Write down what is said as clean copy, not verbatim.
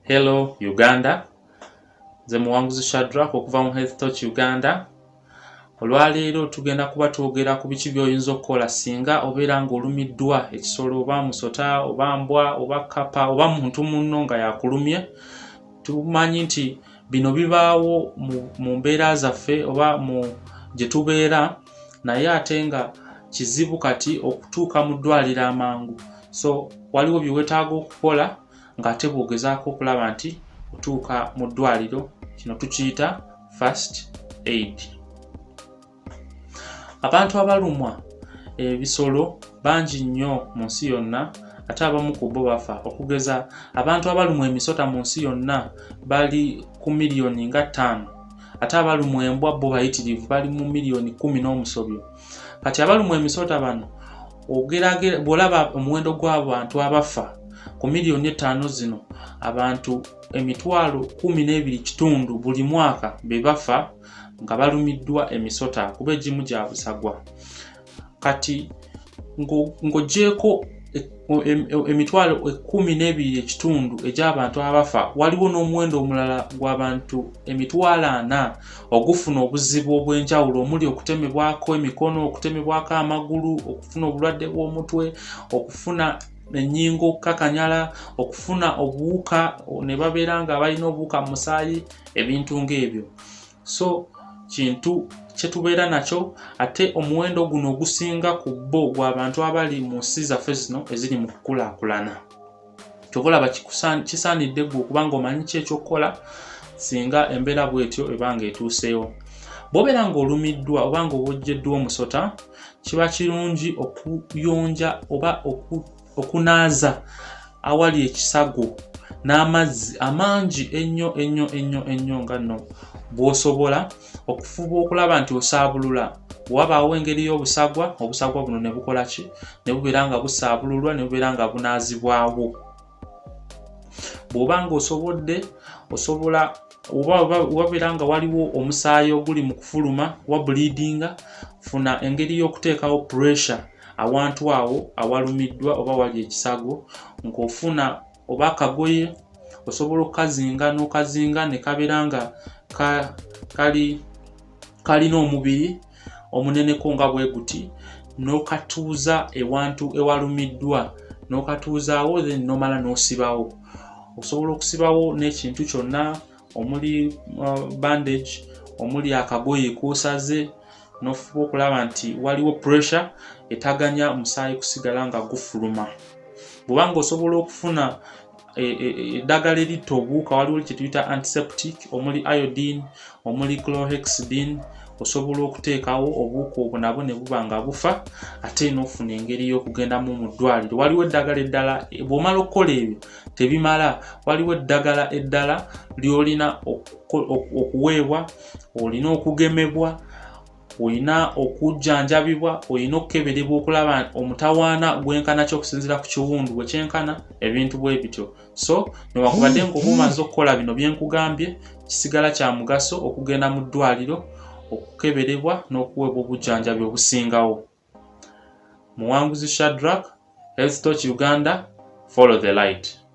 Hello Uganda, nze muwanguzi Shadrack okuva mu Health Touch Uganda. Olwaleero tugenda kuba twogera ku biki by'oyinza okukola singa obeera ng'olumiddwa ekisolo oba musota oba mbwa oba kkapa oba muntu munno nga yakulumye. Tumanyi nti bino bibaawo mu mbeera zaffe oba gye tubeera, naye ate nga kizibu kati okutuuka mu ddwaliro amangu. So waliwo bye weetaaga okukola ng'ate bw'ogezaako okulaba nti otuuka mu ddwaliro. Kino tukiyita first aid. Abantu abalumwa ebisolo bangi nnyo mu nsi yonna, ate abamu ku bo bafa. Okugeza abantu abalumwa emisota mu nsi yonna bali ku miliyoni nga 5, ate abalumwa embwa bo bayitirivu bali mu miliyoni 10 n'omusobyo. Kati abalumwa emisota bano bw'olaba omuwendo gw'abantu abafa ku miliyoni 5 zino, abantu emitwalo 12.5 buli mwaka be bafa nga balumiddwa emisota kuba egimu gya busagwa. Kati ng'oggyeko emitwalo 12.5 egy'abantu abafa, waliwo n'omuwendo omulala gw'abantu emitwalo 4 ogufuna obuzibu obw'enjawulo omuli okutemebwako emikono, okutemebwako amagulu, okufuna obulwadde bw'omutwe, okufuna ennyingo okukakanyala, okufuna obuwuka ne babeera nga balina obuwuka mu musaayi, ebintu ng'ebyo. So kintu kye tubeera nakyo, ate omuwendo guno ogusinga ku bo gw'abantu abali mu nsi zaffe zino eziri mu kukulaakulana. Kyova olaba kisaanidde ggwe okuba ng'omanyi ki ekyokukola singa embeera bw'etyo eba ng'etuuseewo. Bw'obeera ng'olumiddwa oba ng'obojjeddwa omusota, kiba kirungi okuyonja oba okunaaza awali ekisago n'amazzi amangi ennyo nga nno bw'osobola, okufuba okulaba nti osaabulula. Bw'wabaawo engeri y'obusagwa, obusagwa buno ne bukola ki? Ne bubeera nga busaabululwa, ne bubeera nga bunaazibwawo. Bw'oba ng'osobodde, wabeera nga waliwo omusaayi oguli mu kufuluma wa bleedinga, funa engeri y'okuteekawo pressure awantu awo awalumiddwa oba wali ekisago, ng'ofuna oba akagoye osobola okukazinga n'okazinga ne kabeera nga kalina omubiri omuneneko nga bwe guti, n'okatuuza ewantu ewalumiddwa, n'okatuuzaawo then n'omala n'osibawo. Osobola okusibawo n'ekintu kyonna omuli bandage, omuli akagoye k'osaze, n'ofuba okulaba nti waliwo pressure etaganya omusaayi kusigala nga gufuluma. Bw'oba ng'osobola okufuna eddagala eritta obuwuka, waliwo kye tuyita antiseptic omuli iodine, omuli chlorhexidine, osobola okuteekawo obuwuka obwo nabwo ne buba nga bufa, ate n'ofuna engeri y'okugendamu mu ddwaliro. Waliwo eddagala eddala, bw'omala okukola ebyo tebimala, waliwo eddagala eddala ly'olina okuweebwa, olina okugemebwa, olina okujjanjabibwa, olina okukeberebwa okulaba omutawaana gwenkana ki okusinziira ku kiwundu bwe kyenkana, ebintu bwe bityo. So newakubadde ng'oba omaze okukola bino bye nkugambye, kisigala kya mugaso okugenda mu ddwaliro okukeberebwa n'okuweebwa obujjanjabi obusingawo. Muwanguzi Shadrack, Health Touch Uganda, follow the light.